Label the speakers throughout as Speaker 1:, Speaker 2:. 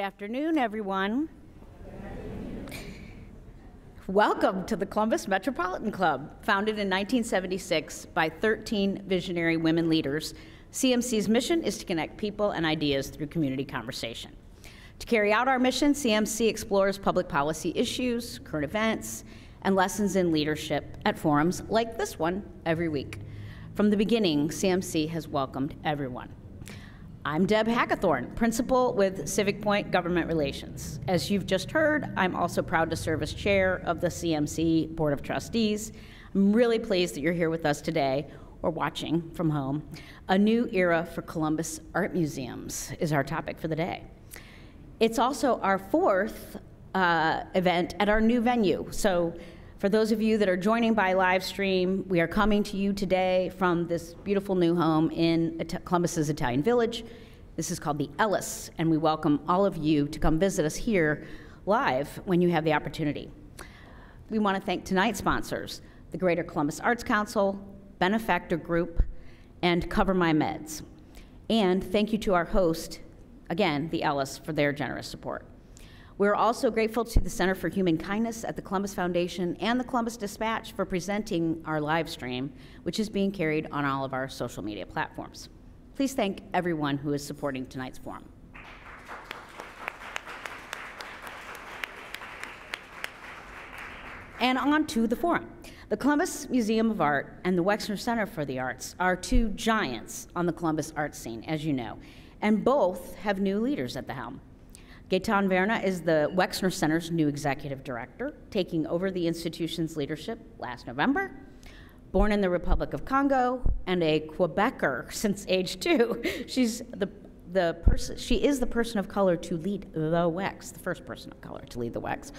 Speaker 1: afternoon, everyone. Welcome to the Columbus Metropolitan Club. Founded in 1976 by 13 visionary women leaders, CMC's mission is to connect people and ideas through community conversation. To carry out our mission, CMC explores public policy issues, current events, and lessons in leadership at forums like this one every week. From the beginning, CMC has welcomed everyone. I'm Deb Hackathorn, principal with Civic Point Government Relations. As you've just heard, I'm also proud to serve as chair of the CMC Board of Trustees. I'm really pleased that you're here with us today, or watching from home. A new era for Columbus art museums is our topic for the day. It's also our fourth event at our new venue. So for those of you that are joining by live stream, we are coming to you today from this beautiful new home in Columbus's Italian Village. This is called the Ellis, and we welcome all of you to come visit us here live when you have the opportunity. We want to thank tonight's sponsors, the Greater Columbus Arts Council, Benefactor Group, and Cover My Meds. And thank you to our host, again, the Ellis, for their generous support. We're also grateful to the Center for Human Kindness at the Columbus Foundation and the Columbus Dispatch for presenting our live stream, which is being carried on all of our social media platforms. Please thank everyone who is supporting tonight's forum. And on to the forum. The Columbus Museum of Art and the Wexner Center for the Arts are two giants on the Columbus art scene, as you know, and both have new leaders at the helm. Gaëtane Verna is the Wexner Center's new executive director, taking over the institution's leadership last November. Born in the Republic of Congo and a Quebecer since age 2, she is the person of color to lead the Wex, the first person of color to lead the Wex.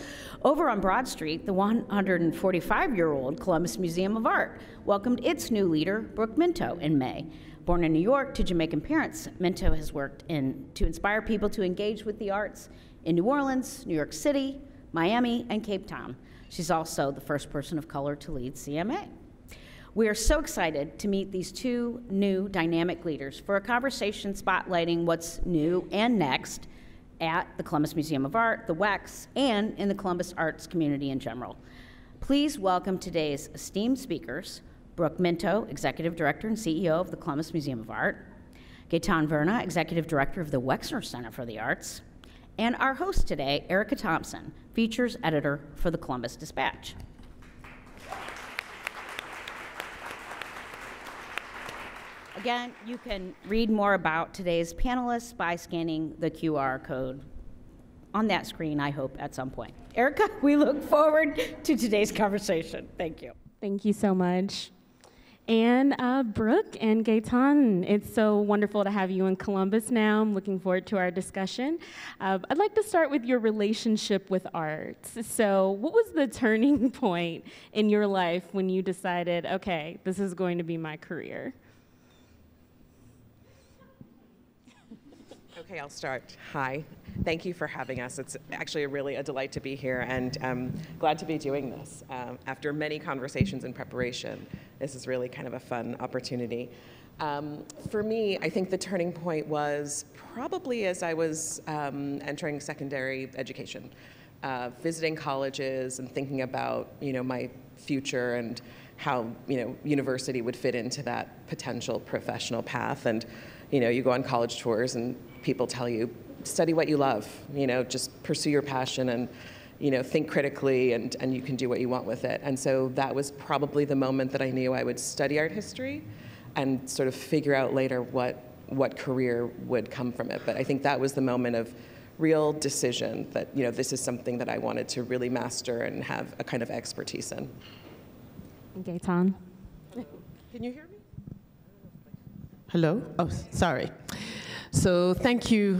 Speaker 1: Over on Broad Street, the 145-year-old Columbus Museum of Art welcomed its new leader, Brooke Minto, in May. Born in New York to Jamaican parents, Minto has worked to inspire people to engage with the arts in New Orleans, New York City, Miami, and Cape Town. She's also the first person of color to lead CMA. We are so excited to meet these two new dynamic leaders for a conversation spotlighting what's new and next at the Columbus Museum of Art, the WEX, and in the Columbus arts community in general. Please welcome today's esteemed speakers, Brooke Minto, Executive Director and CEO of the Columbus Museum of Art, Gaëtane Verna, Executive Director of the Wexner Center for the Arts, and our host today, Erica Thompson, Features Editor for the Columbus Dispatch. Again, you can read more about today's panelists by scanning the QR code on that screen, I hope, at some point. Erica, we look forward to today's conversation. Thank you.
Speaker 2: Thank you so much. And Brooke and Gaëtane, it's so wonderful to have you in Columbus now. I'm looking forward to our discussion. I'd like to start with your relationship with art. So what was the turning point in your life when you decided, okay, this is going to be my career?
Speaker 3: Okay, I'll start. Hi. Thank you for having us. It's actually really a delight to be here, and I'm glad to be doing this. After many conversations and preparation, this is really kind of a fun opportunity. For me, I think the turning point was probably as I was entering secondary education, visiting colleges and thinking about, my future and how, university would fit into that potential professional path. And, you go on college tours and people tell you, study what you love, just pursue your passion and, think critically and you can do what you want with it. And so that was probably the moment that I knew I would study art history and sort of figure out later what career would come from it. But I think that was the moment of real decision that, this is something that I wanted to really master and have a kind of expertise in.
Speaker 2: Gaëtane.
Speaker 3: Can you hear me?
Speaker 4: Hello? Oh, sorry. So thank you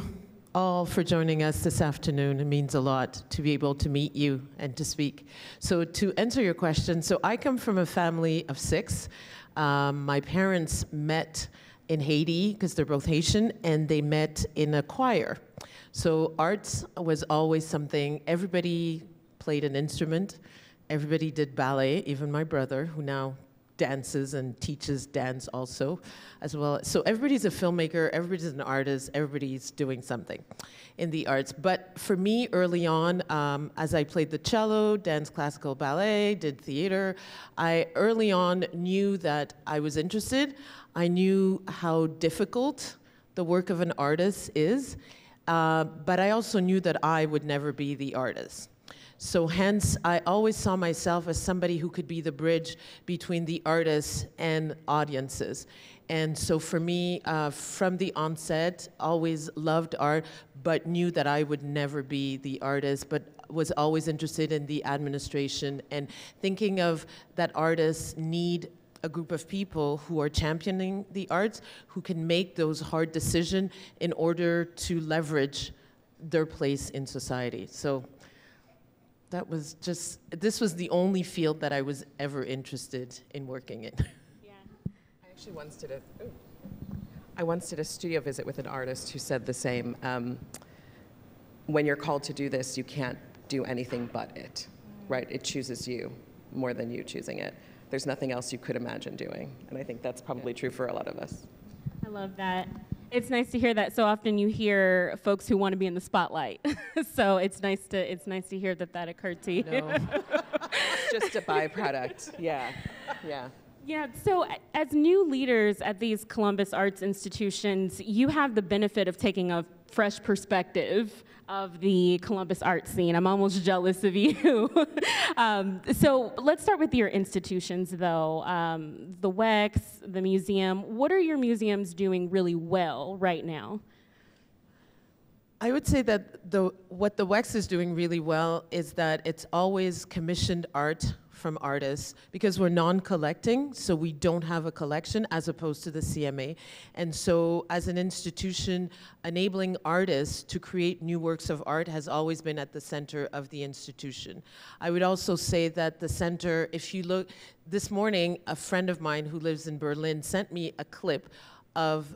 Speaker 4: all for joining us this afternoon. It means a lot to be able to meet you and to speak. So to answer your question, so I come from a family of 6. My parents met in Haiti, because they're both Haitian, and they met in a choir. So arts was always something, everybody played an instrument, everybody did ballet, even my brother, who now dances and teaches dance also as well. So everybody's a filmmaker, everybody's an artist, everybody's doing something in the arts. But for me, early on, as I played the cello, danced classical ballet, did theater, I early on knew that I was interested. I knew how difficult the work of an artist is, but I also knew that I would never be the artist. So hence, I always saw myself as somebody who could be the bridge between the artists and audiences. And so for me, from the onset, always loved art, but knew that I would never be the artist, but was always interested in the administration and thinking of that artists need a group of people who are championing the arts, who can make those hard decisions in order to leverage their place in society. So that was just, this was the only field that I was ever interested in working in.
Speaker 2: Yeah.
Speaker 3: I actually once did a studio visit with an artist who said the same. When you're called to do this, you can't do anything but it, right? It chooses you more than you choosing it. There's nothing else you could imagine doing. And I think that's probably true for a lot of us.
Speaker 2: I love that. It's nice to hear that. So often you hear folks who want to be in the spotlight. So it's nice to hear that occurred to you.
Speaker 3: No. Just a byproduct. Yeah. Yeah.
Speaker 2: Yeah, so as new leaders at these Columbus arts institutions, you have the benefit of taking a fresh perspective of the Columbus art scene. I'm almost jealous of you. So let's start with your institutions, though. The Wex, the museum. What are your museums doing really well right now?
Speaker 4: I would say that what the Wex is doing really well is that it's always commissioned art from artists, because we're non-collecting, so we don't have a collection as opposed to the CMA. And so as an institution, enabling artists to create new works of art has always been at the center of the institution. I would also say that the center, if you look, this morning, a friend of mine who lives in Berlin sent me a clip of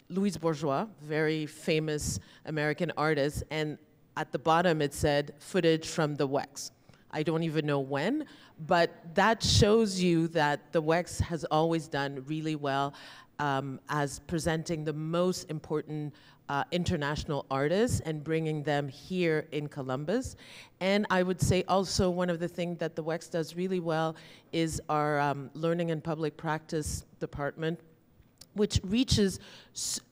Speaker 4: Louise Bourgeois, very famous American artist, and at the bottom it said, footage from the Wex. I don't even know when, but that shows you that the Wex has always done really well as presenting the most important international artists and bringing them here in Columbus. And I would say also one of the things that the Wex does really well is our learning and public practice department, which reaches,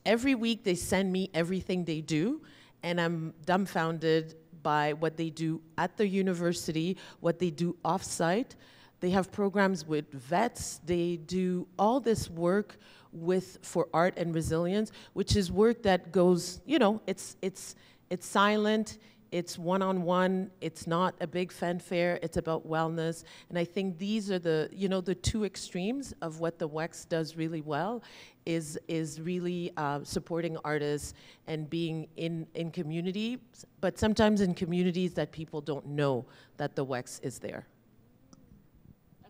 Speaker 4: every week they send me everything they do, and I'm dumbfounded by what they do at the university, what they do off-site. They have programs with vets. They do all this work for art and resilience, which is work that goes, you know, it's silent, it's one-on-one, it's not a big fanfare, it's about wellness. And I think these are the, you know, the two extremes of what the Wex does really well is really supporting artists and being in community, but sometimes in communities that people don't know that the Wex is there.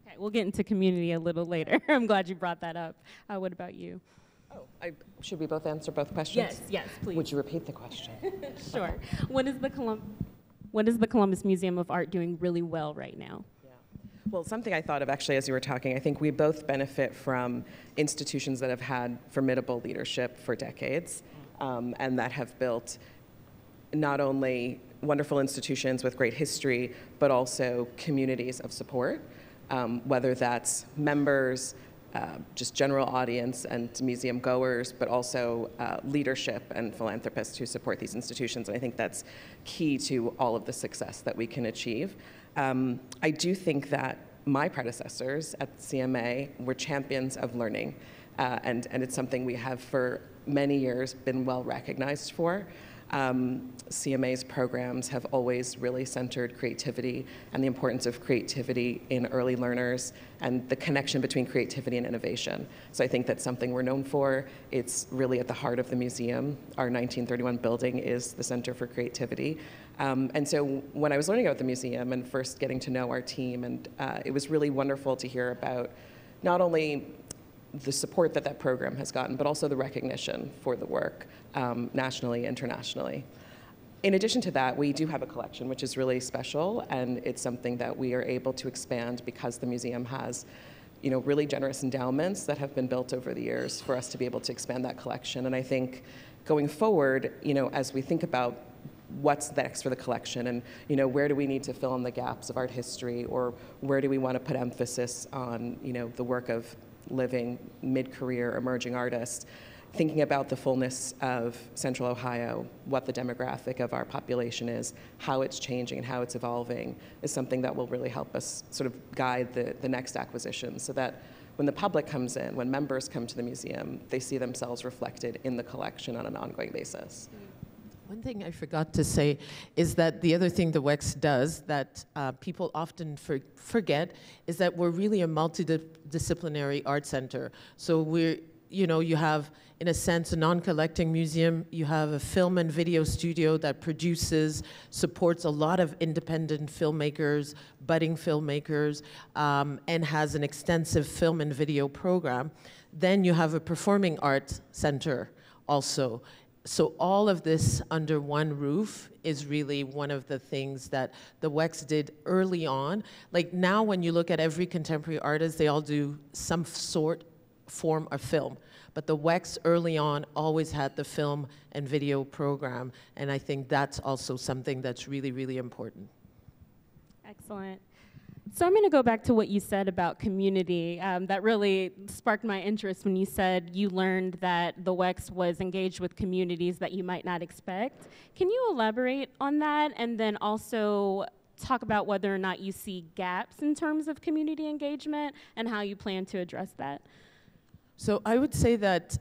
Speaker 2: Okay, we'll get into community a little later. I'm glad you brought that up. What about you?
Speaker 3: Oh, should we both answer both questions?
Speaker 2: Yes, please.
Speaker 3: Would you repeat the question?
Speaker 2: Sure. What is the Columbus Museum of Art doing really well right now?
Speaker 3: Well, something I thought of actually as you were talking, I think we both benefit from institutions that have had formidable leadership for decades and that have built not only wonderful institutions with great history, but also communities of support, whether that's members, just general audience and museum goers, but also leadership and philanthropists who support these institutions. And I think that's key to all of the success that we can achieve. I do think that my predecessors at CMA were champions of learning, and it's something we have for many years been well recognized for. CMA's programs have always really centered creativity and the importance of creativity in early learners and the connection between creativity and innovation. So I think that's something we're known for. It's really at the heart of the museum. Our 1931 building is the Center for Creativity. And so when I was learning about the museum and first getting to know our team, and it was really wonderful to hear about not only the support that program has gotten, but also the recognition for the work nationally, internationally. In addition to that, we do have a collection, which is really special, and it's something that we are able to expand because the museum has really generous endowments that have been built over the years for us to be able to expand that collection. And I think going forward, as we think about what's next for the collection and where do we need to fill in the gaps of art history, or where do we want to put emphasis on the work of living mid-career emerging artists, thinking about the fullness of Central Ohio, what the demographic of our population is, how it's changing and how it's evolving, is something that will really help us sort of guide the next acquisition, so that when the public comes in, when members come to the museum, they see themselves reflected in the collection on an ongoing basis.
Speaker 4: One thing I forgot to say is that the other thing the WEX does that people often forget is that we're really a multidisciplinary art center. So you have, in a sense, a non-collecting museum. You have a film and video studio that supports a lot of independent filmmakers, budding filmmakers, and has an extensive film and video program. Then you have a performing arts center also. So all of this under one roof is really one of the things that the WEX did early on. Like now when you look at every contemporary artist, they all do some form of film. But the WEX early on always had the film and video program. And I think that's also something that's really, really important.
Speaker 2: Excellent. So I'm going to go back to what you said about community. That really sparked my interest when you said you learned that the WEX was engaged with communities that you might not expect. Can you elaborate on that, and then also talk about whether or not you see gaps in terms of community engagement and how you plan to address that?
Speaker 4: So I would say that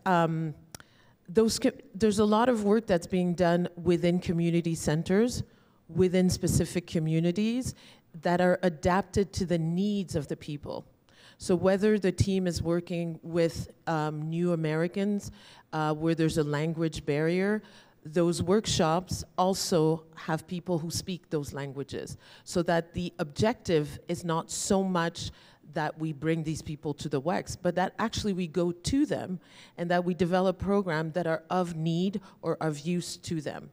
Speaker 4: there's a lot of work that's being done within community centers, within specific communities, that are adapted to the needs of the people. So whether the team is working with new Americans, where there's a language barrier, those workshops also have people who speak those languages, so that the objective is not so much that we bring these people to the WEX, but that actually we go to them and that we develop programs that are of need or of use to them.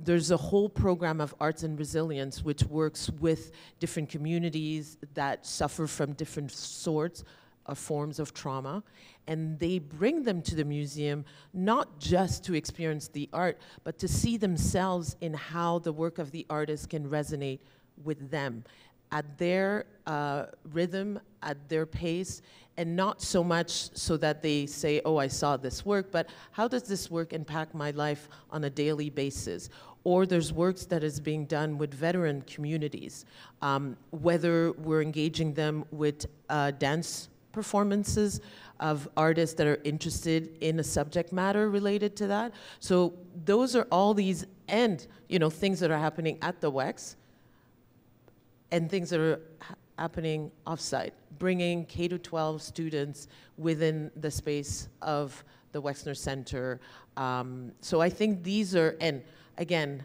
Speaker 4: There's a whole program of arts and resilience which works with different communities that suffer from different sorts of forms of trauma, and they bring them to the museum not just to experience the art, but to see themselves in how the work of the artist can resonate with them at their rhythm, at their pace, and not so much so that they say, oh, I saw this work, but how does this work impact my life on a daily basis? Or there's works that is being done with veteran communities, whether we're engaging them with dance performances of artists that are interested in a subject matter related to that. So those are all these, and things that are happening at the WEX, and things that are happening offsite, bringing K-12 students within the space of the Wexner Center. So I think these are, and again,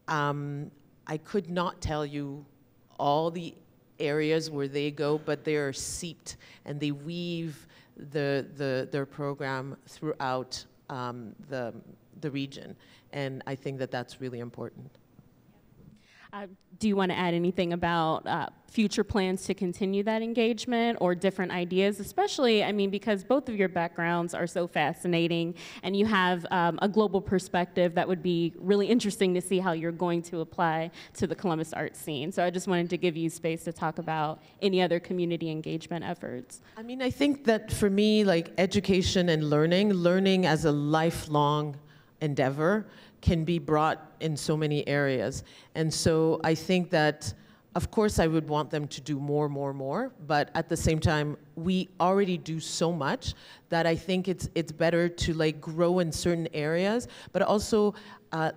Speaker 4: I could not tell you all the areas where they go, but they are seeped and they weave their program throughout the region. And I think that that's really important.
Speaker 2: Do you want to add anything about future plans to continue that engagement or different ideas, especially, because both of your backgrounds are so fascinating and you have a global perspective that would be really interesting to see how you're going to apply to the Columbus art scene. So I just wanted to give you space to talk about any other community engagement efforts.
Speaker 4: I think that for me, like education and learning as a lifelong endeavor can be brought in so many areas. And so I think that, of course, I would want them to do more, but at the same time, we already do so much that I think it's better to grow in certain areas, but also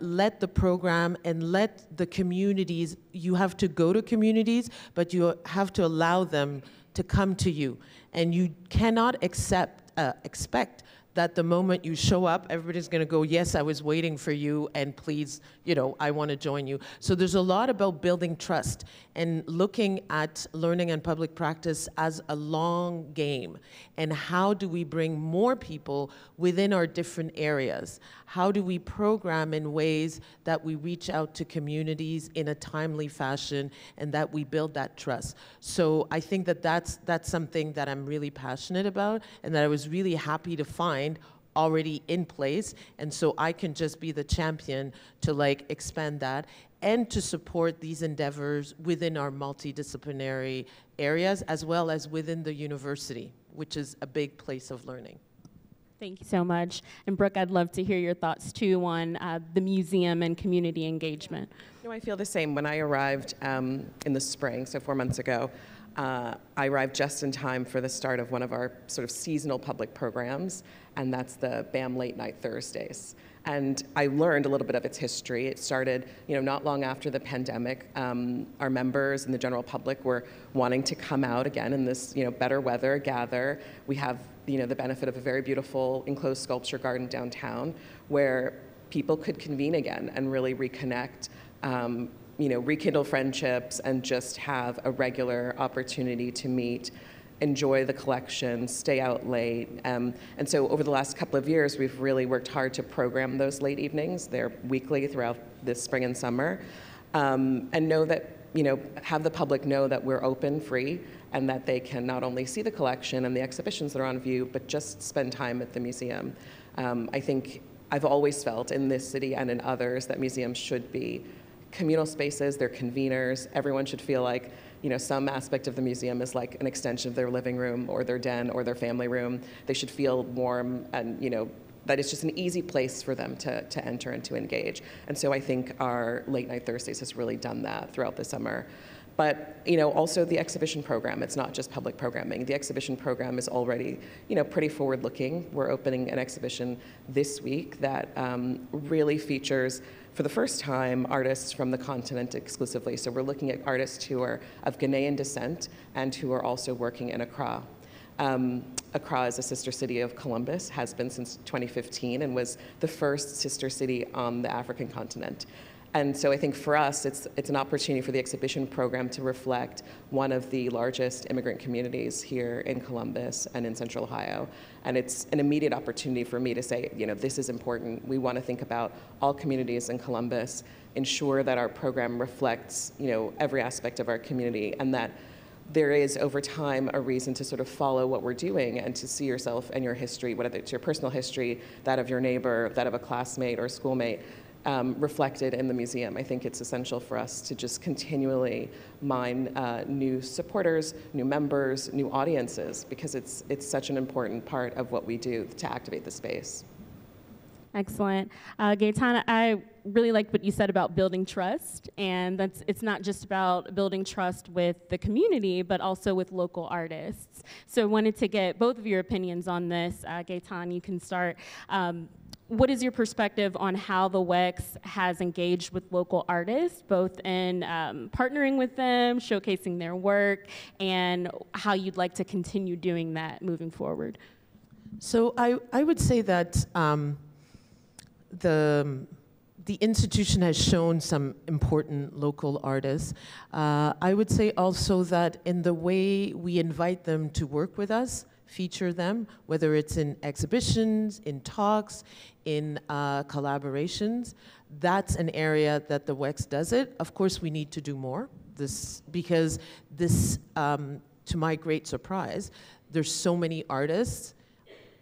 Speaker 4: let the program and let the communities, you have to go to communities, but you have to allow them to come to you. And you cannot expect that the moment you show up, everybody's going to go, yes, I was waiting for you, and please, I want to join you. So there's a lot about building trust and looking at learning and public practice as a long game. And how do we bring more people within our different areas? How do we program in ways that we reach out to communities in a timely fashion and that we build that trust? So I think that that's something that I'm really passionate about and that I was really happy to find already in place. And so I can just be the champion to expand that and to support these endeavors within our multidisciplinary areas as well as within the university, which is a big place of learning.
Speaker 2: Thank you so much. And Brooke, I'd love to hear your thoughts too on the museum and community engagement.
Speaker 3: I feel the same. When I arrived in the spring, so 4 months ago, I arrived just in time for the start of one of our sort of seasonal public programs, and that's the BAM Late Night Thursdays. And I learned a little bit of its history. It started, not long after the pandemic. Our members and the general public were wanting to come out again in this, better weather, gather. We have, the benefit of a very beautiful enclosed sculpture garden downtown where people could convene again and really reconnect, rekindle friendships and just have a regular opportunity to meet, enjoy the collection, stay out late. And so over the last couple of years, we've really worked hard to program those late evenings. They're weekly throughout this spring and summer. And know that, have the public know that we're open, free, and that they can not only see the collection and the exhibitions that are on view, but just spend time at the museum. I think I've always felt in this city and in others that museums should be communal spaces, they're conveners. Everyone should feel like, some aspect of the museum is like an extension of their living room or their den or their family room. They should feel warm and, that it's just an easy place for them to enter and to engage. And so I think our Late Night Thursdays has really done that throughout the summer. But, also the exhibition program, it's not just public programming. The exhibition program is already, pretty forward-looking. We're opening an exhibition this week that really features, for the first time, artists from the continent exclusively. So we're looking at artists who are of Ghanaian descent and who are also working in Accra. Accra is a sister city of Columbus, has been since 2015, and was the first sister city on the African continent. And so I think for us, it's an opportunity for the exhibition program to reflect one of the largest immigrant communities here in Columbus and in Central Ohio. And it's an immediate opportunity for me to say, this is important. We want to think about all communities in Columbus, ensure that our program reflects, every aspect of our community, and that there is, over time, a reason to sort of follow what we're doing and to see yourself and your history, whether it's your personal history, that of your neighbor, that of a classmate or schoolmate, reflected in the museum. I think it's essential for us to just continually mine new supporters, new members, new audiences, because it's such an important part of what we do to activate the space.
Speaker 2: Excellent. Gaëtane, I really liked what you said about building trust, and it's not just about building trust with the community, but also with local artists. So I wanted to get both of your opinions on this. Gaëtane, you can start. What is your perspective on how the WEX has engaged with local artists, both in partnering with them, showcasing their work, and how you'd like to continue doing that moving forward?
Speaker 4: So I would say that the institution has shown some important local artists. I would say also that in the way we invite them to work with us, feature them, whether it's in exhibitions, in talks, in collaborations, that's an area that the WEX does it. Of course, we need to do more, because to my great surprise, there's so many artists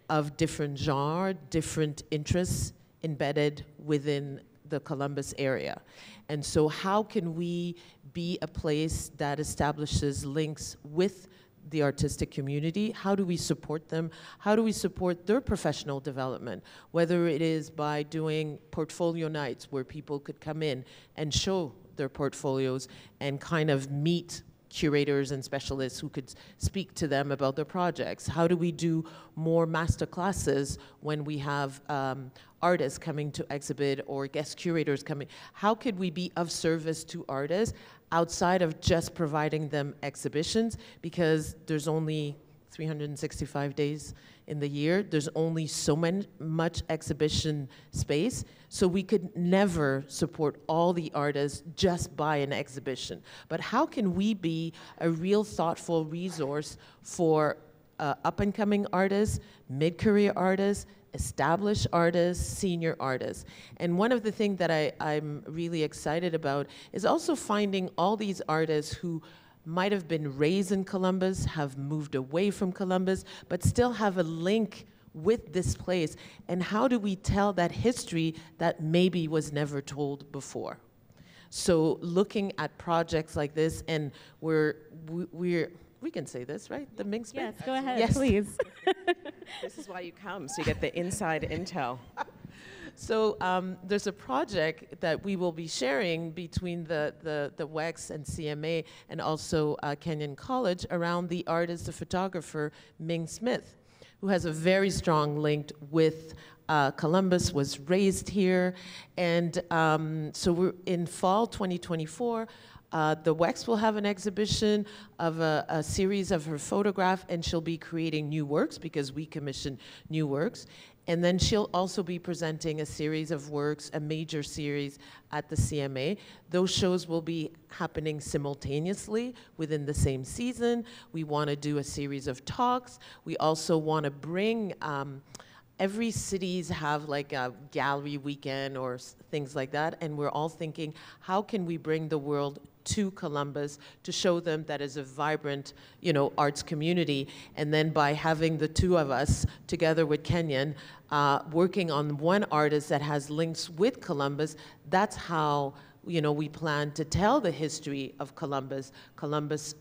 Speaker 4: of different genre, different interests embedded within the Columbus area. And so how can we be a place that establishes links with the artistic community? How do we support them? How do we support their professional development? Whether it is by doing portfolio nights where people could come in and show their portfolios and kind of meet curators and specialists who could speak to them about their projects. How do we do more master classes when we have artists coming to exhibit or guest curators coming? How could we be of service to artists outside of just providing them exhibitions? Because there's only 365 days in the year. There's only so much exhibition space, so we could never support all the artists just by an exhibition. But how can we be a real thoughtful resource for up-and-coming artists, mid-career artists, established artists, senior artists? And one of the things that I'm really excited about is also finding all these artists who might have been raised in Columbus, have moved away from Columbus, but still have a link with this place. And how do we tell that history that maybe was never told before? So looking at projects like this, and we can say this, right? The Ming Smith?
Speaker 2: Yes, go ahead,
Speaker 4: yes.
Speaker 2: please.
Speaker 3: This is why you come, so you get the inside intel.
Speaker 4: So there's a project that we will be sharing between the WEX and CMA and also Kenyon College around the artist, the photographer, Ming Smith, who has a very strong link with Columbus, was raised here. And so we're in fall 2024. The WEX will have an exhibition of a series of her photograph, and she'll be creating new works because we commission new works. And then she'll also be presenting a series of works, a major series at the CMA. Those shows will be happening simultaneously within the same season. We want to do a series of talks. We also want to bring, every cities have like a gallery weekend or things like that, and we're all thinking, how can we bring the world to Columbus to show them that is a vibrant, arts community? And then by having the two of us together with Kenyon, working on one artist that has links with Columbus, that's how we plan to tell the history of Columbus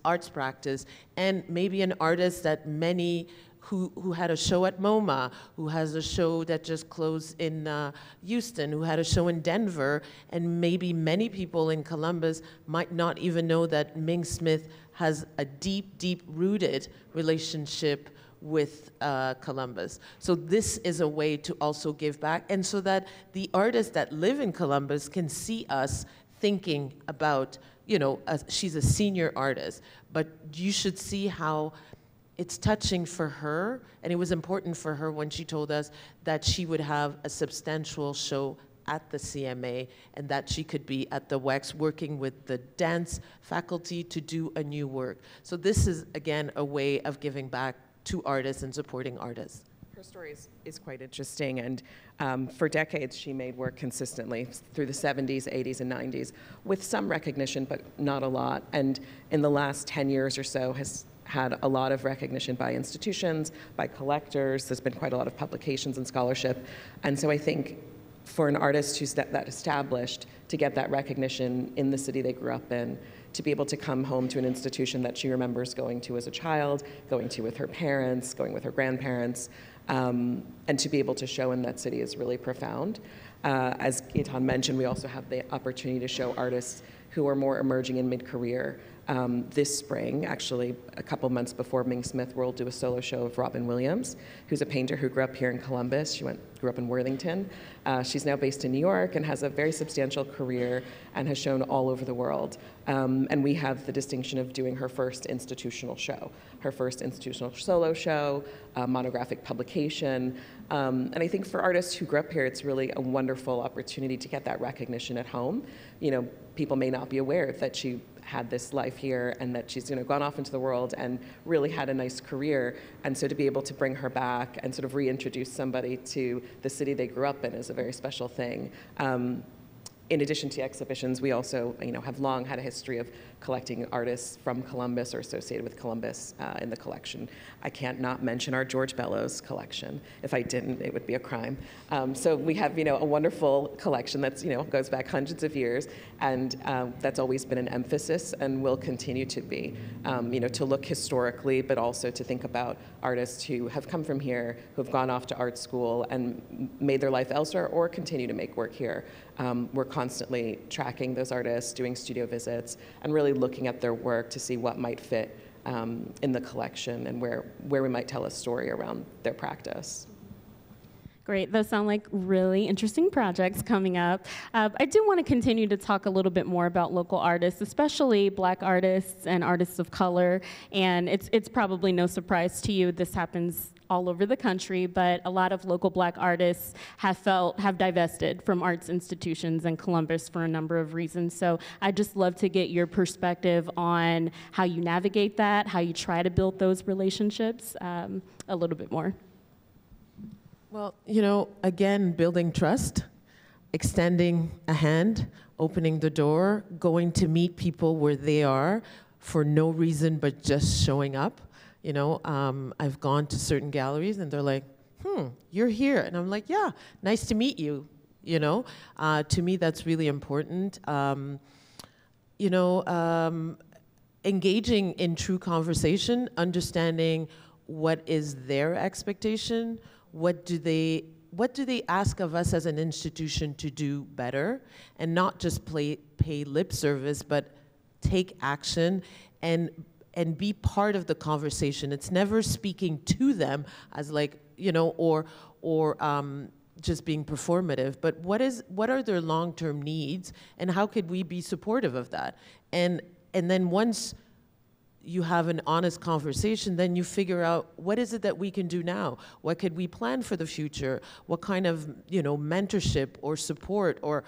Speaker 4: arts practice, and maybe an artist that many who had a show at MoMA, who has a show that just closed in Houston, who had a show in Denver, and maybe many people in Columbus might not even know that Ming Smith has a deep, deep-rooted relationship with Columbus. So this is a way to also give back, and so that the artists that live in Columbus can see us thinking about, she's a senior artist, but you should see how it's touching for her, and it was important for her when she told us that she would have a substantial show at the CMA and that she could be at the WEX working with the dance faculty to do a new work. So this is, again, a way of giving back to artists and supporting artists.
Speaker 3: Her story is quite interesting, and for decades she made work consistently through the 70s, 80s, and 90s with some recognition, but not a lot. And in the last 10 years or so has had a lot of recognition by institutions, by collectors. There's been quite a lot of publications and scholarship. And so I think for an artist who's that established, to get that recognition in the city they grew up in, to be able to come home to an institution that she remembers going to as a child, going to with her parents, going with her grandparents, and to be able to show in that city is really profound. As Gaëtane mentioned, we also have the opportunity to show artists who are more emerging in mid-career. This spring, actually a couple months before Ming Smith, we'll do a solo show of Robin Williams, who's a painter who grew up here in Columbus. She grew up in Worthington. She's now based in New York and has a very substantial career and has shown all over the world. And we have the distinction of doing her first institutional show, her first institutional solo show, monographic publication. And I think for artists who grew up here, it's really a wonderful opportunity to get that recognition at home. People may not be aware that she had this life here and that she's gone off into the world and really had a nice career. And so to be able to bring her back and sort of reintroduce somebody to the city they grew up in is a very special thing. In addition to exhibitions, we also have long had a history of collecting artists from Columbus or associated with Columbus in the collection. I can't not mention our George Bellows collection. If I didn't, it would be a crime. So we have a wonderful collection that's goes back hundreds of years, and that's always been an emphasis and will continue to be. To look historically, but also to think about artists who have come from here, who have gone off to art school and made their life elsewhere, or continue to make work here. We're constantly tracking those artists, doing studio visits, and really looking at their work to see what might fit in the collection and where we might tell a story around their practice.
Speaker 2: Great. Those sound like really interesting projects coming up. I do want to continue to talk a little bit more about local artists, especially Black artists and artists of color. And it's probably no surprise to you, this happens all over the country, but a lot of local Black artists have divested from arts institutions in Columbus for a number of reasons. So I'd just love to get your perspective on how you navigate that, how you try to build those relationships a little bit more.
Speaker 4: Well, again, building trust, extending a hand, opening the door, going to meet people where they are for no reason but just showing up. I've gone to certain galleries and they're like, you're here. And I'm like, yeah, nice to meet you. To me, that's really important. Engaging in true conversation, understanding what is their expectation, what do they ask of us as an institution to do better, and not just pay lip service, but take action and be part of the conversation. It's never speaking to them as or just being performative, but what are their long-term needs, and how could we be supportive of that? And then once you have an honest conversation, then you figure out what is it that we can do now? What could we plan for the future? What kind of, mentorship or support, or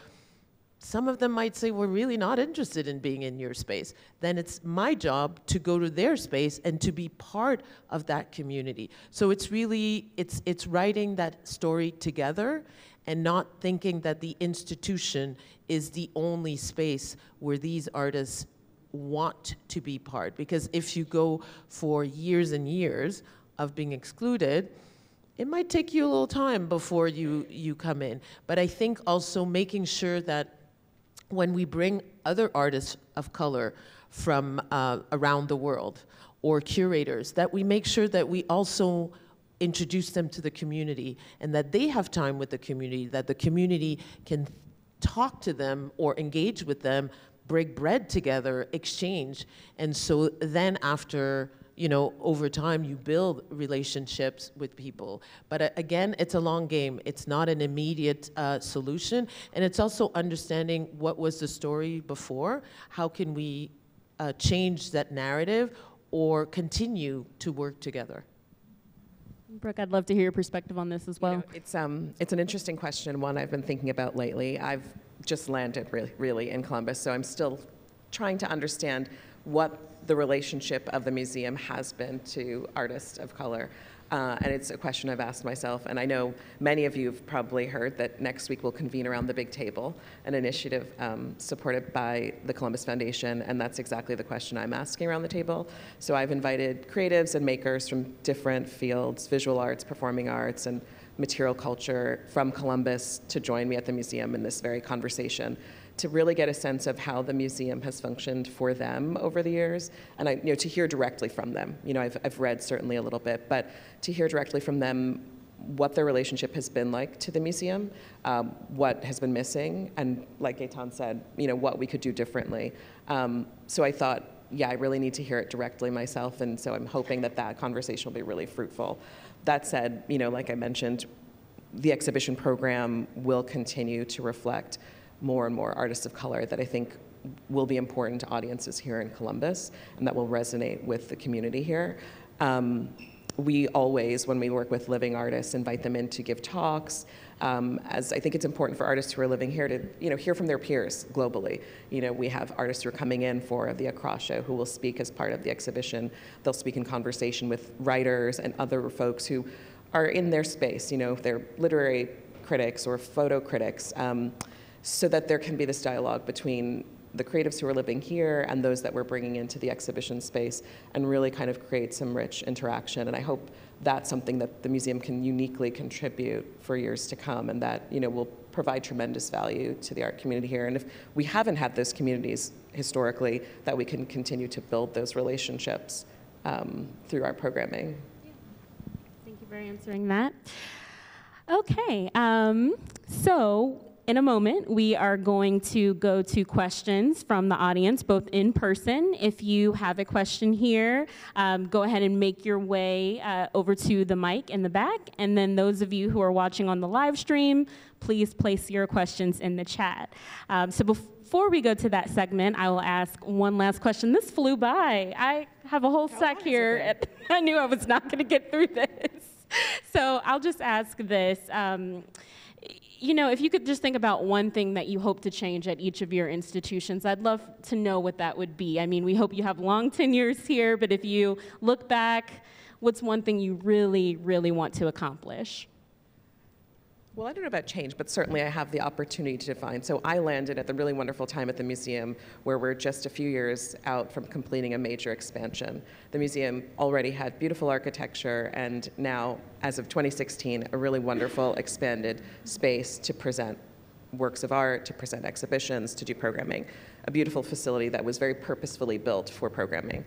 Speaker 4: some of them might say, we're really not interested in being in your space. Then it's my job to go to their space and to be part of that community. So it's really, it's writing that story together and not thinking that the institution is the only space where these artists want to be part, because if you go for years and years of being excluded, it might take you a little time before you come in. But I think also making sure that when we bring other artists of color from around the world, or curators, that we make sure that we also introduce them to the community, and that they have time with the community, that the community can talk to them or engage with them, break bread together, exchange. And so then after, over time, you build relationships with people. But again, it's a long game. It's not an immediate solution. And it's also understanding what was the story before. How can we change that narrative or continue to work together?
Speaker 2: Brooke, I'd love to hear your perspective on this as well.
Speaker 3: It's an interesting question, one I've been thinking about lately. I've just landed really in Columbus, so I'm still trying to understand what the relationship of the museum has been to artists of color. And it's a question I've asked myself, and I know many of you have probably heard that next week we'll convene around the Big Table, an initiative supported by the Columbus Foundation, and that's exactly the question I'm asking around the table. So I've invited creatives and makers from different fields, visual arts, performing arts, and material culture from Columbus to join me at the museum in this very conversation, to really get a sense of how the museum has functioned for them over the years, and to hear directly from them. I've read certainly a little bit, but to hear directly from them what their relationship has been like to the museum, what has been missing, and like Gaëtane said, what we could do differently. So I thought, I really need to hear it directly myself, and so I'm hoping that conversation will be really fruitful. That said, like I mentioned, the exhibition program will continue to reflect more and more artists of color that I think will be important to audiences here in Columbus and that will resonate with the community here. We always, when we work with living artists, invite them in to give talks, as I think it's important for artists who are living here to hear from their peers globally. We have artists who are coming in for the Accra show who will speak as part of the exhibition. They'll speak in conversation with writers and other folks who are in their space, if they're literary critics or photo critics, so that there can be this dialogue between the creatives who are living here and those that we're bringing into the exhibition space, and really kind of create some rich interaction. And I hope that's something that the museum can uniquely contribute for years to come, and that will provide tremendous value to the art community here. And if we haven't had those communities historically, that we can continue to build those relationships through our programming.
Speaker 2: Thank you for answering that. Okay, so in a moment, we are going to go to questions from the audience, both in person. If you have a question here, go ahead and make your way over to the mic in the back. And then those of you who are watching on the live stream, please place your questions in the chat. So before we go to that segment, I will ask one last question. This flew by. I have a whole stack here. I knew I was not going to get through this. So I'll just ask this. You know, if you could just think about one thing that you hope to change at each of your institutions, I'd love to know what that would be. I mean, we hope you have long tenures here, but if you look back, what's one thing you really, really want to accomplish?
Speaker 3: Well, I don't know about change, but certainly I have the opportunity to define. So I landed at the really wonderful time at the museum where we're just a few years out from completing a major expansion. The museum already had beautiful architecture and now, as of 2016, a really wonderful expanded space to present works of art, to present exhibitions, to do programming. A beautiful facility that was very purposefully built for programming.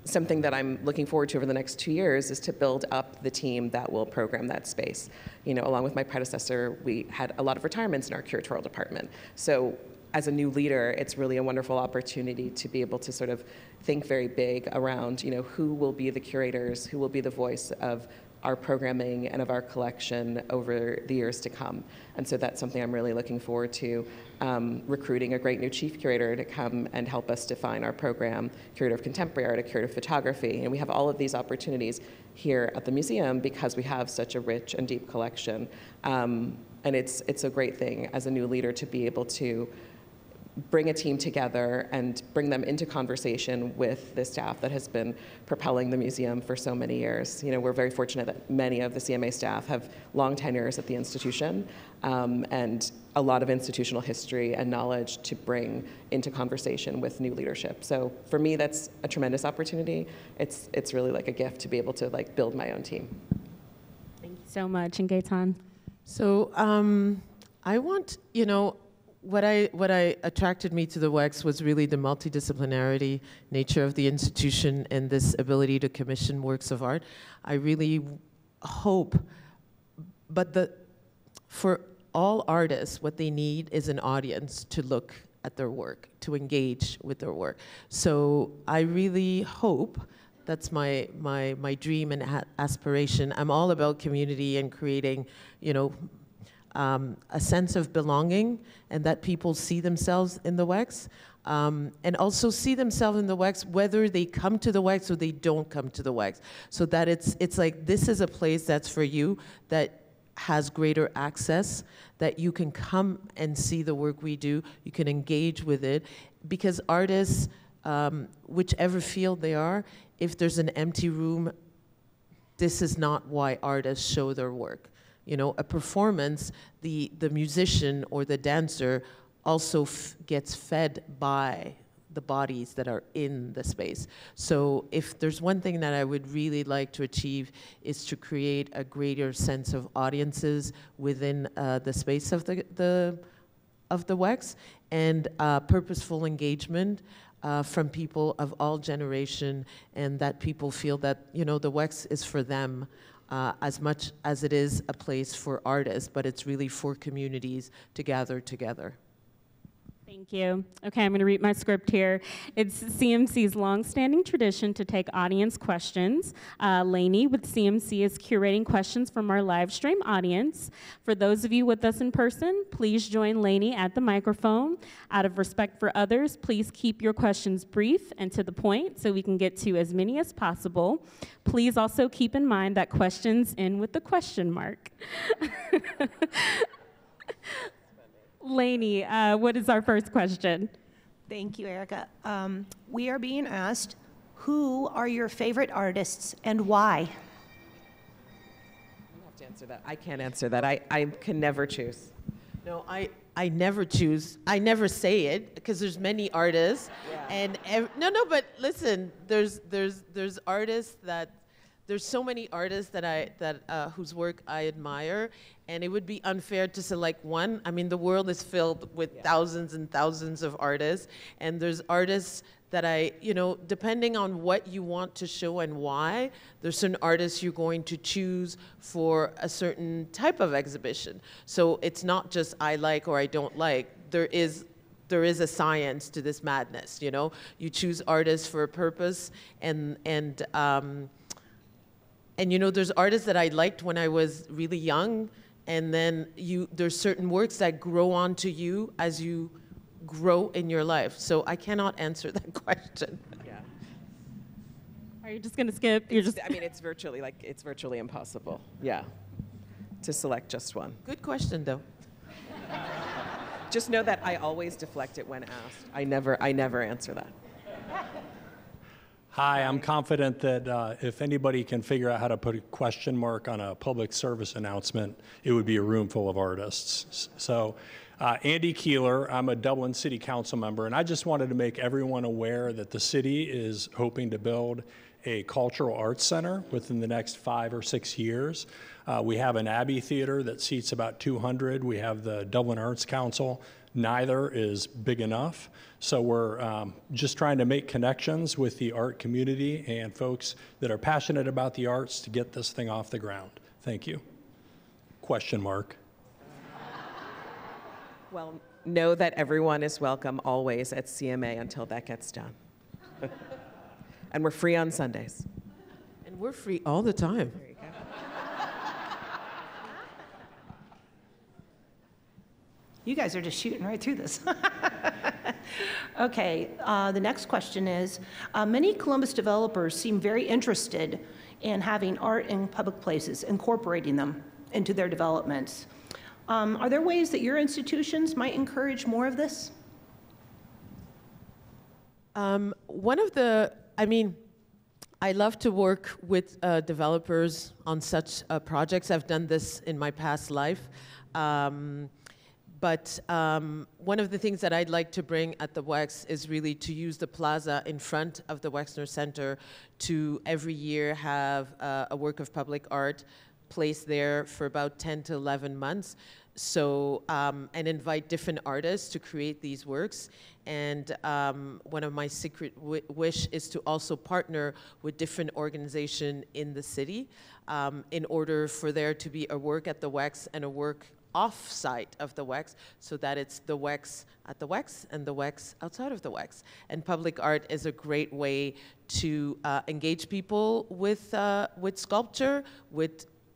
Speaker 3: Something that I'm looking forward to over the next 2 years is to build up the team that will program that space. You know, along with my predecessor, we had a lot of retirements in our curatorial department. So as a new leader, it's really a wonderful opportunity to be able to sort of think very big around, you know, who will be the curators, who will be the voice of our programming and of our collection over the years to come. And so that's something I'm really looking forward to, recruiting a great new chief curator to come and help us define our program, curator of contemporary art, a curator of photography. And we have all of these opportunities here at the museum because we have such a rich and deep collection. And it's a great thing as a new leader to be able to bring a team together and bring them into conversation with the staff that has been propelling the museum for so many years. You know, we're very fortunate that many of the CMA staff have long tenures at the institution and a lot of institutional history and knowledge to bring into conversation with new leadership. So for me, that's a tremendous opportunity. It's really like a gift to be able to like build my own team.
Speaker 2: Thank you so much. And Gaëtane?
Speaker 4: So I want, you know, what attracted me to the WEX was really the multidisciplinarity nature of the institution and this ability to commission works of art. I really hope, for all artists, what they need is an audience to look at their work, to engage with their work. So I really hope, that's my dream and aspiration. I'm all about community and creating, you know, a sense of belonging and that people see themselves in the WEX and also see themselves in the WEX whether they come to the WEX or they don't come to the WEX. So that it's like this is a place that's for you, that has greater access, that you can come and see the work we do, you can engage with it, because artists, whichever field they are, if there's an empty room, this is not why artists show their work. You know, a performance, the musician or the dancer also gets fed by the bodies that are in the space. So if there's one thing that I would really like to achieve is to create a greater sense of audiences within the space of the WEX and purposeful engagement from people of all generation, and that people feel that, you know, the WEX is for them. As much as it is a place for artists, but it's really for communities to gather together.
Speaker 2: Thank you. Okay, I'm going to read my script here. It's CMC's longstanding tradition to take audience questions. Lainey with CMC is curating questions from our live stream audience. For those of you with us in person, please join Lainey at the microphone. Out of respect for others, please keep your questions brief and to the point so we can get to as many as possible. Please also keep in mind that questions end with the question mark. Lainey, what is our first question?
Speaker 5: Thank you, Erica. We are being asked, who are your favorite artists and why?
Speaker 3: You have to answer that. I can't answer that. I can never choose.
Speaker 4: No, I never choose. I never say it because there's many artists, yeah. And but listen, there's artists that. There's so many artists that whose work I admire, and it would be unfair to select one. I mean, the world is filled with thousands and thousands of artists, and there's artists that depending on what you want to show and why, there's certain artists you're going to choose for a certain type of exhibition. So it's not just I like or I don't like. There is a science to this madness, You choose artists for a purpose, and there's artists that I liked when I was really young, and then there's certain works that grow onto you as you grow in your life. So I cannot answer that question.
Speaker 3: Yeah.
Speaker 2: Are you just going to skip?
Speaker 3: It's virtually impossible. Yeah. To select just one.
Speaker 4: Good question, though.
Speaker 3: Just know that I always deflect it when asked. I never answer that.
Speaker 6: Hi, I'm confident that if anybody can figure out how to put a question mark on a public service announcement, it would be a room full of artists. So, Andy Keeler, I'm a Dublin City Council member, and I just wanted to make everyone aware that the city is hoping to build a cultural arts center within the next 5 or 6 years. We have an Abbey Theater that seats about 200. We have the Dublin Arts Council. Neither is big enough. So we're just trying to make connections with the art community and folks that are passionate about the arts to get this thing off the ground. Thank you. Question mark.
Speaker 3: Well, know that everyone is welcome always at CMA until that gets done. And we're free on Sundays.
Speaker 4: And we're free all the time.
Speaker 3: There you go.
Speaker 5: You guys are just shooting right through this. Okay, the next question is, many Columbus developers seem very interested in having art in public places, incorporating them into their developments. Are there ways that your institutions might encourage more of this?
Speaker 4: I love to work with developers on such projects. I've done this in my past life. But one of the things that I'd like to bring at the Wex is really to use the plaza in front of the Wexner Center to every year have a work of public art placed there for about 10 to 11 months. So, and invite different artists to create these works. And one of my secret wish is to also partner with different organizations in the city in order for there to be a work at the Wex and a work off-site of the Wex, so that it's the Wex at the Wex and the Wex outside of the Wex. And public art is a great way to engage people with sculpture,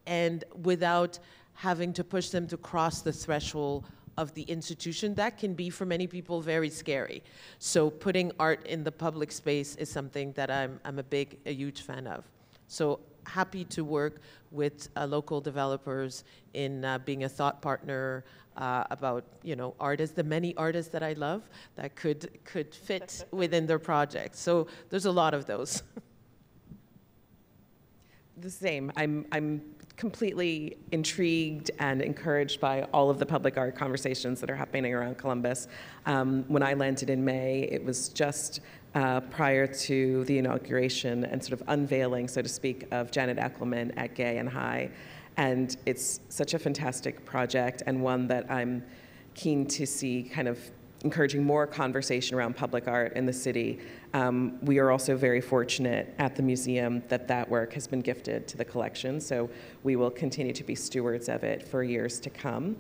Speaker 4: and without having to push them to cross the threshold of the institution. That can be, for many people, very scary. So putting art in the public space is something that I'm a huge fan of. So happy to work with local developers in being a thought partner about, artists, the many artists that I love that could fit within their projects. So there's a lot of those.
Speaker 3: The same. I'm completely intrigued and encouraged by all of the public art conversations that are happening around Columbus. When I landed in May, it was just prior to the inauguration and sort of unveiling, so to speak, of Janet Eckelman at Gay and High. And it's such a fantastic project, and one that I'm keen to see kind of encouraging more conversation around public art in the city. We are also very fortunate at the museum that work has been gifted to the collection, so we will continue to be stewards of it for years to come.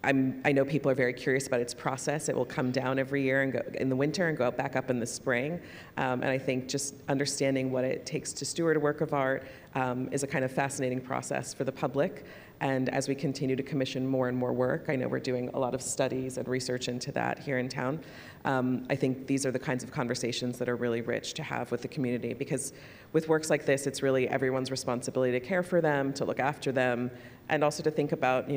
Speaker 3: I know people are very curious about its process. It will come down every year and go in the winter and go back up in the spring. And I think just understanding what it takes to steward a work of art is a kind of fascinating process for the public. And as we continue to commission more and more work, I know we're doing a lot of studies and research into that here in town. I think these are the kinds of conversations that are really rich to have with the community, because with works like this, it's really everyone's responsibility to care for them, to look after them, and also to think about,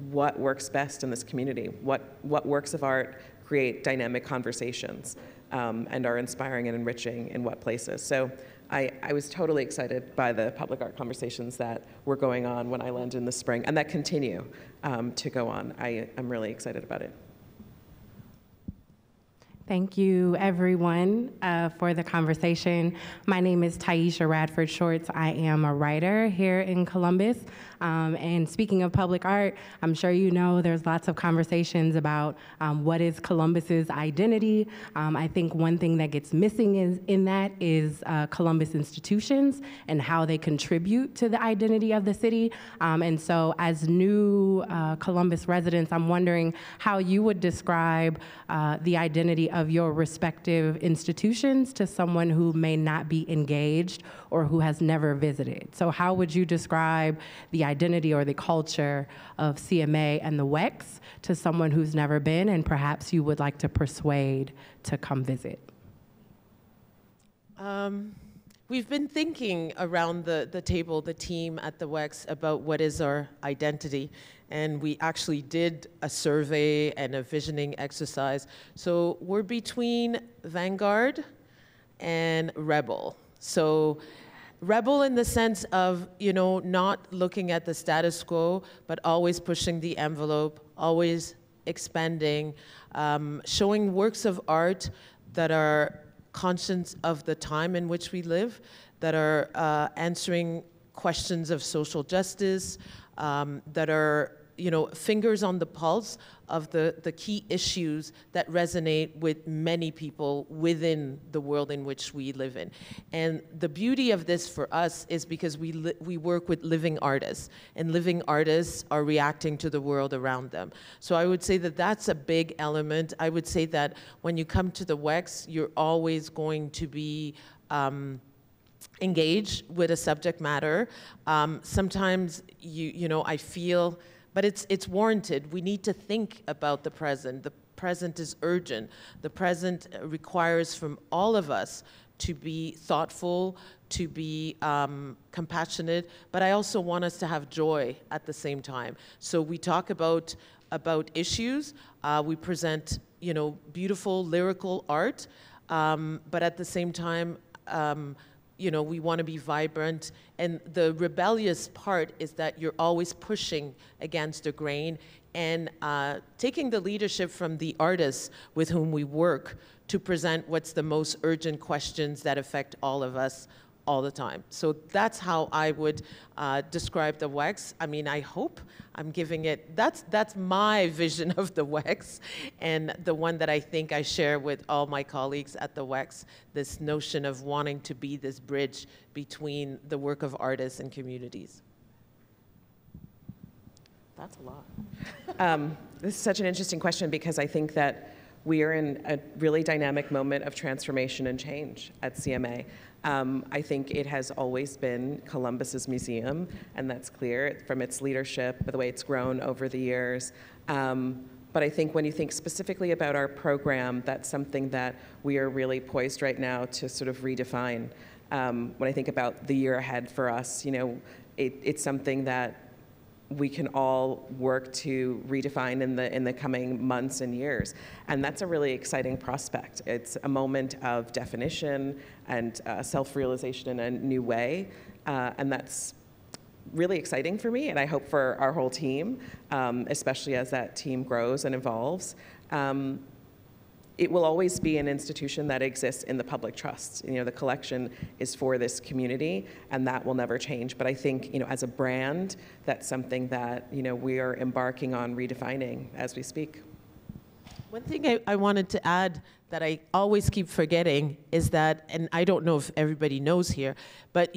Speaker 3: what works best in this community, what works of art create dynamic conversations and are inspiring and enriching in what places. So I was totally excited by the public art conversations that were going on when I landed in the spring, and that continue to go on. I'm really excited about it.
Speaker 7: Thank you, everyone, for the conversation. My name is Taisha Radford Shorts. I am a writer here in Columbus. And speaking of public art, I'm sure you know there's lots of conversations about what is Columbus's identity. I think one thing that gets missing in that is Columbus institutions and how they contribute to the identity of the city. And so as new Columbus residents, I'm wondering how you would describe the identity of your respective institutions to someone who may not be engaged or who has never visited. So how would you describe the identity or the culture of CMA and the WEX to someone who's never been and perhaps you would like to persuade to come visit?
Speaker 4: We've been thinking around the table, the team at the WEX, about what is our identity. And we actually did a survey and a visioning exercise. So we're between vanguard and rebel. So rebel in the sense of, not looking at the status quo, but always pushing the envelope, always expanding, showing works of art that are conscious of the time in which we live, that are answering questions of social justice, that are, fingers on the pulse of the key issues that resonate with many people within the world in which we live in. And the beauty of this for us is because we work with living artists, and living artists are reacting to the world around them. So I would say that that's a big element. I would say that when you come to the WEX, you're always going to be engaged with a subject matter. Sometimes I feel, but it's warranted. We need to think about the present. The present is urgent. The present requires from all of us to be thoughtful, to be compassionate, but I also want us to have joy at the same time. So we talk about issues. We present, beautiful lyrical art, but at the same time, we want to be vibrant. And the rebellious part is that you're always pushing against the grain and taking the leadership from the artists with whom we work to present what's the most urgent questions that affect all of us all the time. So that's how I would describe the WEX. I mean, I hope I'm giving it, that's my vision of the WEX, and the one that I think I share with all my colleagues at the WEX, this notion of wanting to be this bridge between the work of artists and communities.
Speaker 3: That's a lot. This is such an interesting question because I think that we are in a really dynamic moment of transformation and change at CMA. I think it has always been Columbus's museum, and that's clear from its leadership, the way it's grown over the years. But I think when you think specifically about our program, that's something that we are really poised right now to sort of redefine. When I think about the year ahead for us, it's something that we can all work to redefine in the coming months and years. And that's a really exciting prospect. It's a moment of definition and self-realization in a new way. And that's really exciting for me, and I hope for our whole team, especially as that team grows and evolves. It will always be an institution that exists in the public trust. The collection is for this community, and that will never change. But I think, as a brand, that's something that, we are embarking on redefining as we speak.
Speaker 4: One thing I wanted to add that I always keep forgetting is that, and I don't know if everybody knows here, but,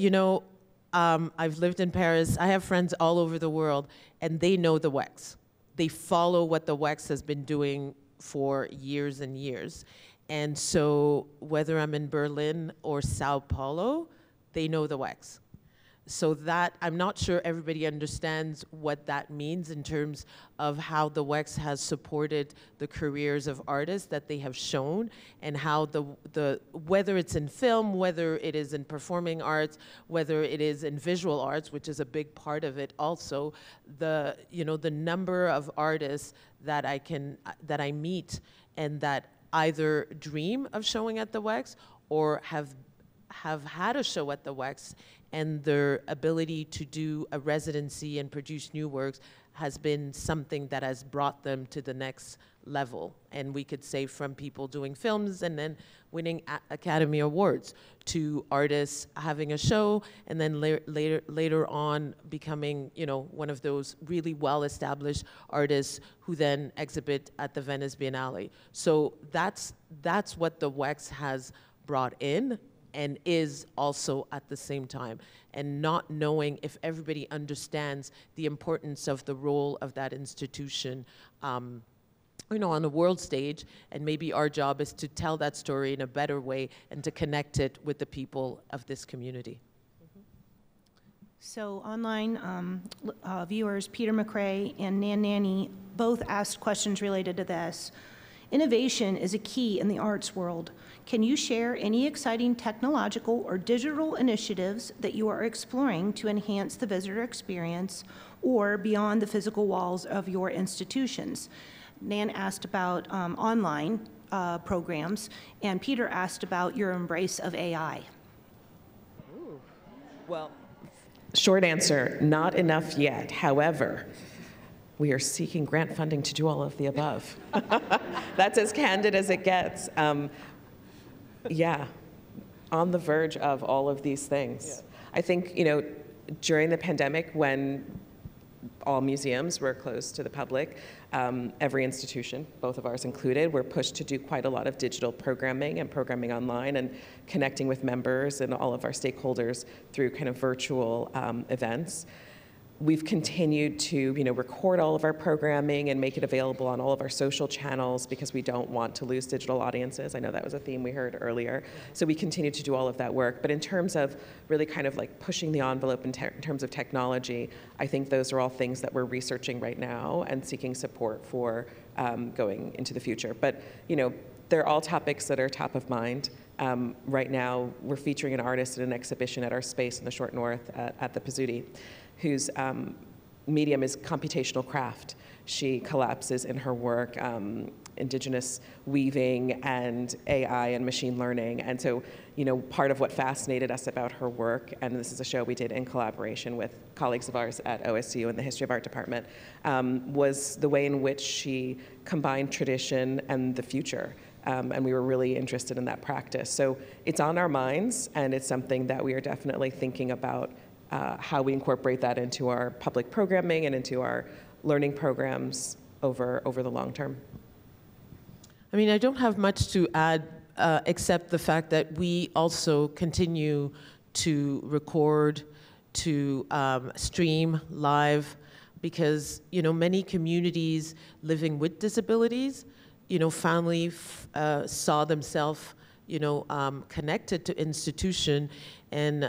Speaker 4: I've lived in Paris. I have friends all over the world, and they know the WEX. They follow what the WEX has been doing for years and years. And so whether I'm in Berlin or Sao Paulo, they know the WEX. So that, I'm not sure everybody understands what that means in terms of how the WEX has supported the careers of artists that they have shown, and how whether it's in film, whether it is in performing arts, whether it is in visual arts, which is a big part of it also, the number of artists that I meet and that either dream of showing at the WEX or have have had a show at the Wex, and their ability to do a residency and produce new works has been something that has brought them to the next level. And we could say from people doing films and then winning Academy Awards to artists having a show and then later on becoming, you know, one of those really well-established artists who then exhibit at the Venice Biennale. So that's what the Wex has brought in and is also at the same time, and not knowing if everybody understands the importance of the role of that institution, you know, on the world stage, and maybe our job is to tell that story in a better way and to connect it with the people of this community.
Speaker 5: So online viewers, Peter McRae and Nan Nanny, both asked questions related to this. Innovation is a key in the arts world. Can you share any exciting technological or digital initiatives that you are exploring to enhance the visitor experience or beyond the physical walls of your institutions? Nan asked about online programs, and Peter asked about your embrace of AI.
Speaker 3: Ooh. Well, short answer, not enough yet. However, we are seeking grant funding to do all of the above. That's as candid as it gets. Yeah, on the verge of all of these things. Yeah. I think, you know, during the pandemic, when all museums were closed to the public, every institution, both of ours included, were pushed to do quite a lot of digital programming and programming online and connecting with members and all of our stakeholders through kind of virtual events. We've continued to, you know, record all of our programming and make it available on all of our social channels because we don't want to lose digital audiences. I know that was a theme we heard earlier. So we continue to do all of that work. But in terms of really kind of like pushing the envelope in terms of technology, I think those are all things that we're researching right now and seeking support for going into the future. But, you know, they're all topics that are top of mind. Right now, we're featuring an artist in an exhibition at our space in the Short North at the Pizzuti, whose medium is computational craft. She collapses in her work indigenous weaving and AI and machine learning. And so, you know, part of what fascinated us about her work, and this is a show we did in collaboration with colleagues of ours at OSU in the History of Art Department, was the way in which she combined tradition and the future. And we were really interested in that practice. So it's on our minds, and it's something that we are definitely thinking about how we incorporate that into our public programming and into our learning programs over the long term.
Speaker 4: I mean, I don't have much to add except the fact that we also continue to record, to stream live, because, you know, many communities living with disabilities, you know, family saw themselves, you know, connected to institution. And,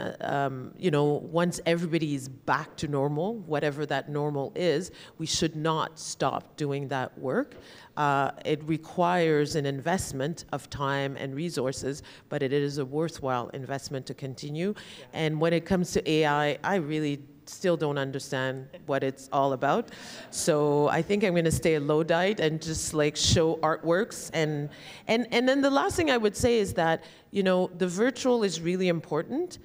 Speaker 4: you know, once everybody is back to normal, whatever that normal is, we should not stop doing that work. It requires an investment of time and resources, but it is a worthwhile investment to continue. Yeah. And when it comes to AI, I really still don't understand what it's all about. So I think I'm going to stay low diet and just like show artworks. And then the last thing I would say is that, you know, the virtual is really important,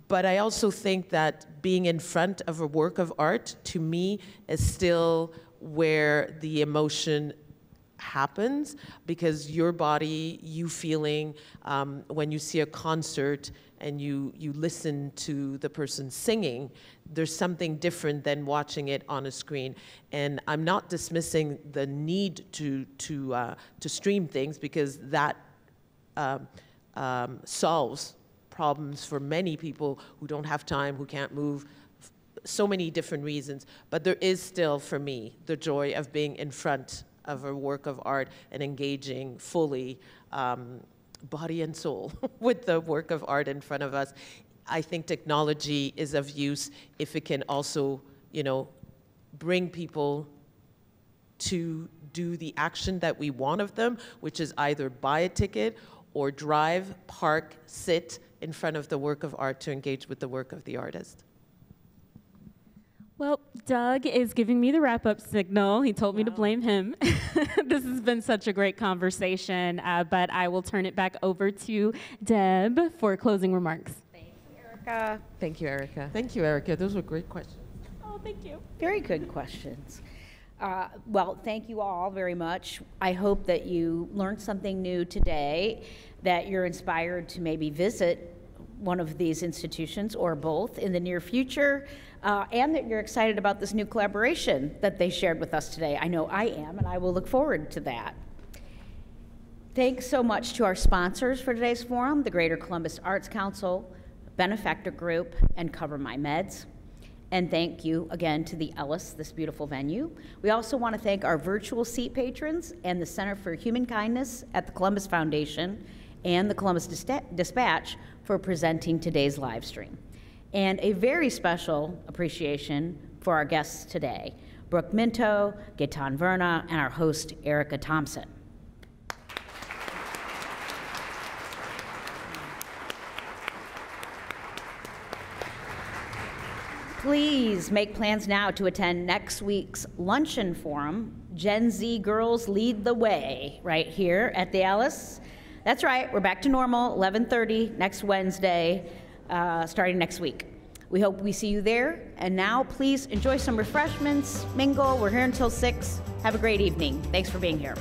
Speaker 4: but I also think that being in front of a work of art, to me, is still where the emotion happens, because your body, you feeling, when you see a concert and you listen to the person singing, there's something different than watching it on a screen. And I'm not dismissing the need to stream things, because that solves problems for many people who don't have time, who can't move, so many different reasons. But there is still, for me, the joy of being in front of a work of art and engaging fully, body and soul, with the work of art in front of us. I think technology is of use if it can also, you know, bring people to do the action that we want of them, which is either buy a ticket or drive, park, sit in front of the work of art to engage with the work of the artist.
Speaker 2: Well, Doug is giving me the wrap-up signal. He told me to blame him. This has been such a great conversation, but I will turn it back over to Deb for closing remarks.
Speaker 1: Thanks, Erica.
Speaker 3: Thank you, Erica.
Speaker 4: Thank you, Erica. Those were great questions.
Speaker 2: Oh, thank you.
Speaker 1: Very good questions. Well, thank you all very much. I hope that you learned something new today, that you're inspired to maybe visit one of these institutions or both in the near future, and that you're excited about this new collaboration that they shared with us today. I know I am, and I will look forward to that. Thanks so much to our sponsors for today's forum, the Greater Columbus Arts Council, Benefactor Group, and Cover My Meds. And thank you again to the Ellis, this beautiful venue. We also want to thank our virtual seat patrons and the Center for Human Kindness at the Columbus Foundation and the Columbus Dispatch for presenting today's live stream. And a very special appreciation for our guests today, Brooke Minto, Gaëtane Verna, and our host, Erica Thompson. Please make plans now to attend next week's luncheon forum, Gen Z Girls Lead the Way, right here at the Ellis. That's right, we're back to normal, 11:30 next Wednesday, starting next week. We hope we see you there. And now please enjoy some refreshments, mingle. We're here until 6. Have a great evening. Thanks for being here.